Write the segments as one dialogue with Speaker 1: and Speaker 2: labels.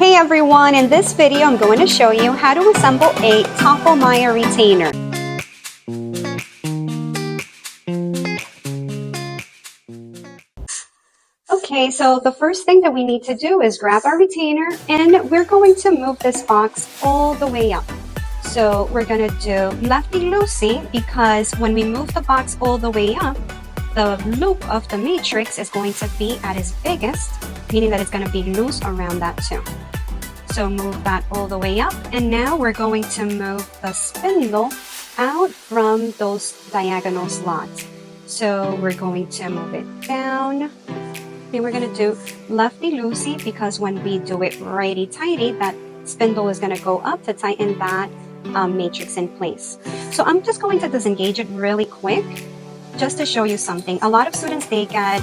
Speaker 1: Hey everyone, in this video I'm going to show you how to assemble a Tofflemire retainer. Okay, so the first thing that we need to do is grab our retainer and we're going to move this box all the way up. So we're going to do lefty-loosey because when we move the box all the way up, the loop of the matrix is going to be at its biggest, meaning that it's going to be loose around that too. So move that all the way up, and now we're going to move the spindle out from those diagonal slots. So we're going to move it down, and we're going to do lefty-loosey because when we do it righty-tighty, that spindle is going to go up to tighten that matrix in place. So I'm just going to disengage it really quick just to show you something. A lot of students, they get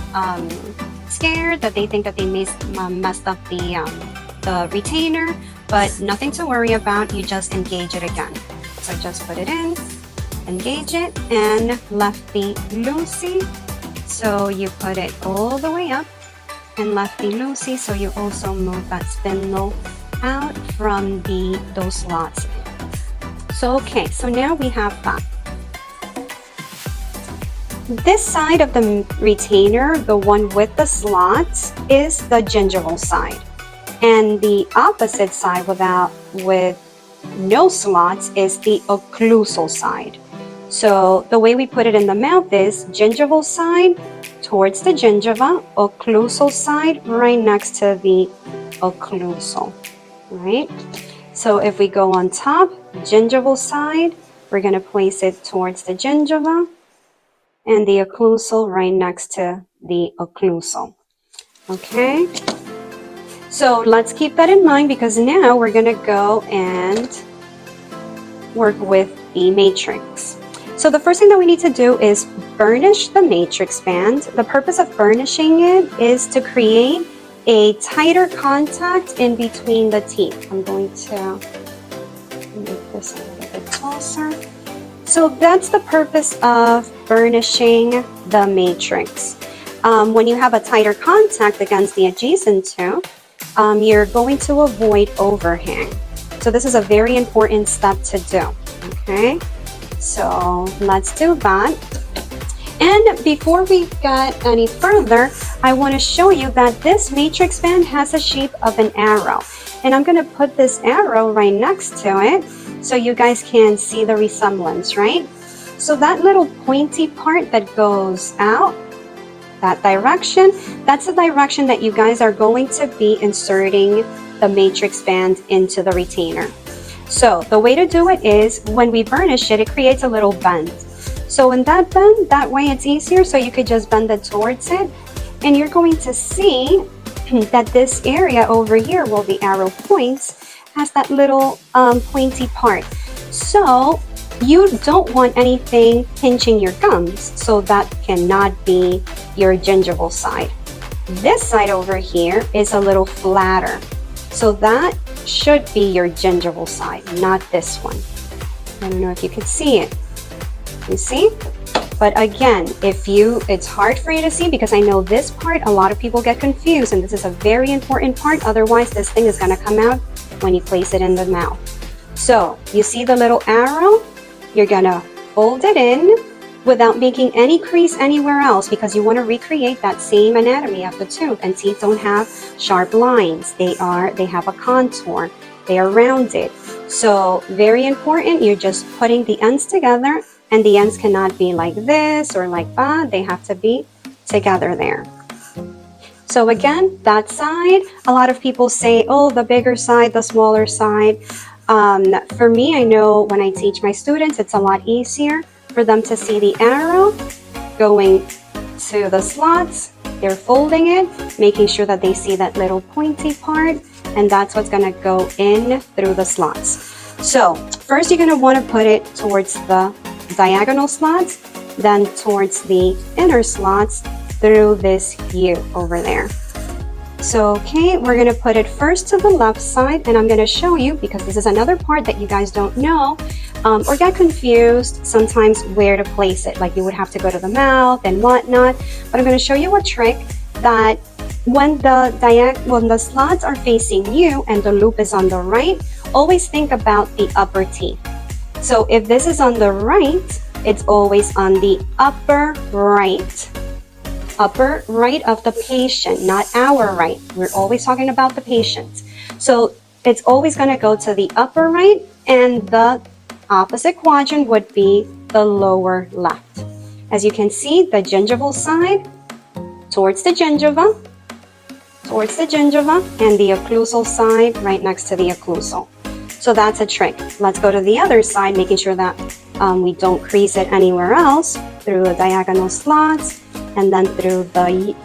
Speaker 1: scared that they think that they messed up the retainer, but nothing to worry about. You just engage it again. So just put it in, engage it, and lefty-loosey. So you put it all the way up and lefty-loosey. So you also move that spindle out from those slots. So okay, so now we have that. This side of the retainer, the one with the slots, is the gingival side. And the opposite side with no slots is the occlusal side. So the way we put it in the mouth is gingival side towards the gingiva, occlusal side right next to the occlusal, right? So if we go on top, gingival side, we're going to place it towards the gingiva, and the occlusal right next to the occlusal. Okay, so let's keep that in mind because now we're going to go and work with the matrix. So the first thing that we need to do is burnish the matrix band. The purpose of burnishing it is to create a tighter contact in between the teeth. I'm going to make this a little bit closer. So that's the purpose of burnishing the matrix. When you have a tighter contact against the adjacent tooth, you're going to avoid overhang. So this is a very important step to do. Okay, so let's do that. And before we get any further, I want to show you that this matrix band has a shape of an arrow. And I'm going to put this arrow right next to it so you guys can see the resemblance, right? So that little pointy part that goes out, that direction, that's the direction that you guys are going to be inserting the matrix band into the retainer. So the way to do it is when we burnish it, it creates a little bend. So in that bend, that way it's easier, so you could just bend it towards it. And you're going to see that this area over here where the arrow points has that little pointy part. So you don't want anything pinching your gums, so that cannot be your gingival side. This side over here is a little flatter, so that should be your gingival side, not this one. I don't know if you can see it. You see? But again, it's hard for you to see because I know this part, a lot of people get confused, and this is a very important part. Otherwise, this thing is going to come out when you place it in the mouth. So you see the little arrow? You're going to fold it in without making any crease anywhere else because you want to recreate that same anatomy of the tooth. And teeth don't have sharp lines. They have a contour. They are rounded. So very important, you're just putting the ends together, and the ends cannot be like this or like that. They have to be together there. So again, that side, a lot of people say, oh, the bigger side, the smaller side. For me, I know when I teach my students, it's a lot easier for them to see the arrow going to the slots. They're folding it, making sure that they see that little pointy part, and that's what's going to go in through the slots. So first you're going to want to put it towards the diagonal slots, then towards the inner slots through this U over there. So okay, we're going to put it first to the left side, and I'm going to show you because this is another part that you guys don't know or get confused sometimes where to place it. Like you would have to go to the mouth and whatnot, but I'm going to show you a trick that when the slots are facing you and the loop is on the right, always think about the upper teeth. So if this is on the right, it's always on the upper right of the patient, not our right. We're always talking about the patient. So it's always going to go to the upper right, and the opposite quadrant would be the lower left. As you can see, the gingival side towards the gingiva, and the occlusal side right next to the occlusal. So that's a trick. Let's go to the other side, making sure that we don't crease it anywhere else through the diagonal slots, and then through the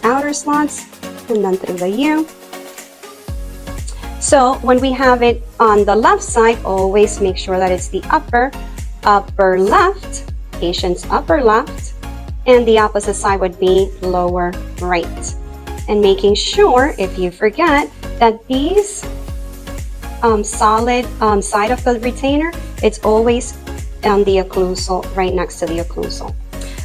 Speaker 1: outer slots, and then through the U. So when we have it on the left side, always make sure that it's the upper left, patient's upper left, and the opposite side would be lower right. And making sure, if you forget, that these solid side of the retainer, it's always on the occlusal, right next to the occlusal.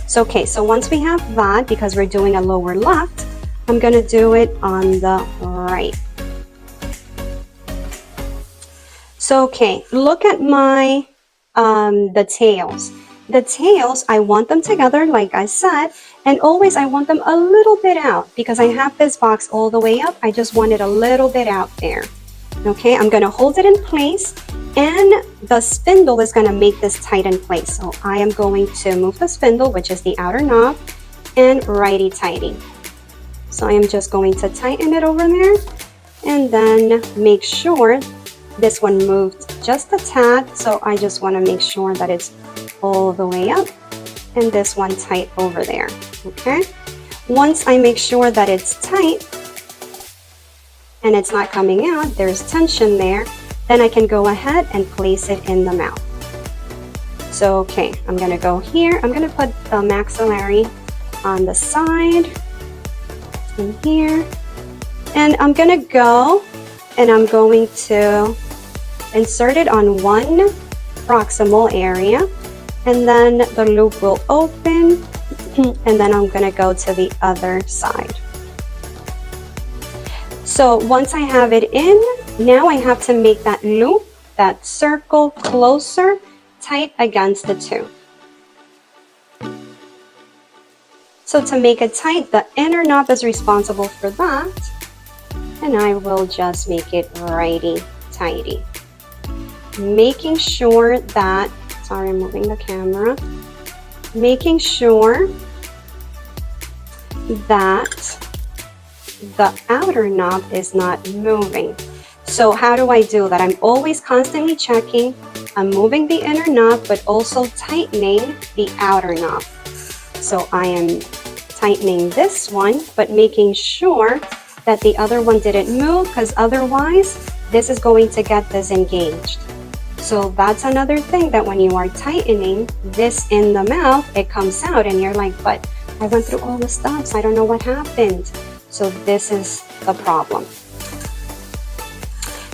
Speaker 1: So okay, so once we have that, because we're doing a lower left, I'm going to do it on the right. So okay, look at my the tails. The tails, I want them together, like I said, and always I want them a little bit out, because I have this box all the way up. I just want it a little bit out there. Okay, I'm going to hold it in place, and the spindle is going to make this tight in place. So I am going to move the spindle, which is the outer knob, and righty-tighty. So I am just going to tighten it over there, and then make sure this one moved just a tad. So I just want to make sure that it's all the way up, and this one tight over there. Okay, once I make sure that it's tight and it's not coming out, there's tension there, then I can go ahead and place it in the mouth. So okay, I'm gonna go here, I'm gonna put the maxillary on the side in here, and I'm gonna go and I'm going to insert it on one proximal area, and then the loop will open, and then I'm gonna go to the other side. So once I have it in, now I have to make that loop, that circle closer, tight against the tooth. So to make it tight, the inner knob is responsible for that, and I will just make it righty-tighty. Making sure that, sorry, I'm moving the camera, making sure that the outer knob is not moving. So how do I do that? I'm always constantly checking. I'm moving the inner knob, but also tightening the outer knob. So I am tightening this one, but making sure that the other one didn't move, because otherwise this is going to get disengaged. So that's another thing, that when you are tightening this in the mouth, it comes out and you're like, but I went through all the steps, I don't know what happened. So this is the problem.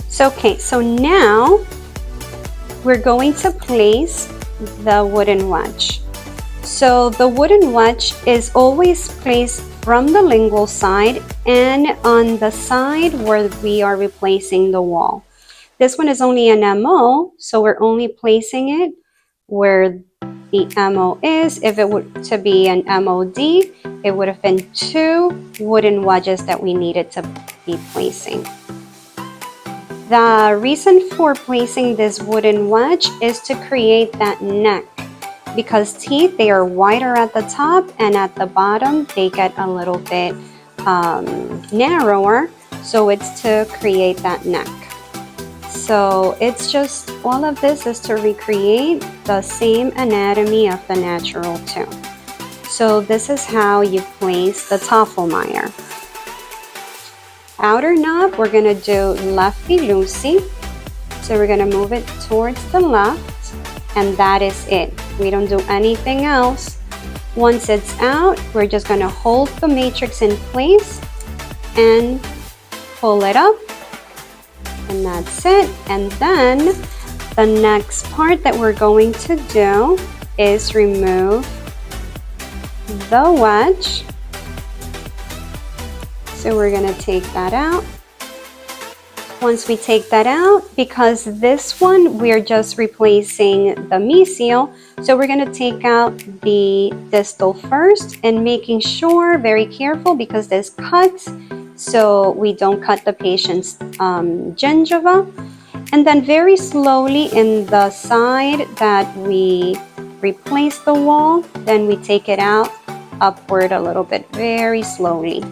Speaker 1: So okay, so now we're going to place the wooden wedge. So the wooden wedge is always placed from the lingual side and on the side where we are replacing the wall. This one is only an MO, so we're only placing it where the MO is. If it were to be an MOD, it would have been 2 wooden wedges that we needed to be placing. The reason for placing this wooden wedge is to create that neck, because teeth, they are wider at the top, and at the bottom they get a little bit narrower, so it's to create that neck. So it's just, all of this is to recreate the same anatomy of the natural tooth. So this is how you place the Tofflemire. Outer knob, we're going to do lefty-loosey. So we're going to move it towards the left, and that is it. We don't do anything else. Once it's out, we're just going to hold the matrix in place and pull it up. And that's it. And then the next part that we're going to do is remove the wedge. So we're going to take that out. Once we take that out, because this one we're just replacing the mesial, so we're going to take out the distal first and making sure, very careful because this cuts, so we don't cut the patient's gingiva. And then very slowly in the side that we replace the wall, then we take it out upward a little bit, very slowly.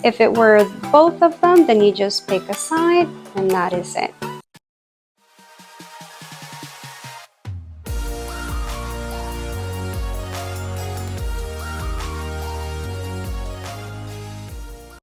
Speaker 1: If it were both of them, then you just pick a side and that is it.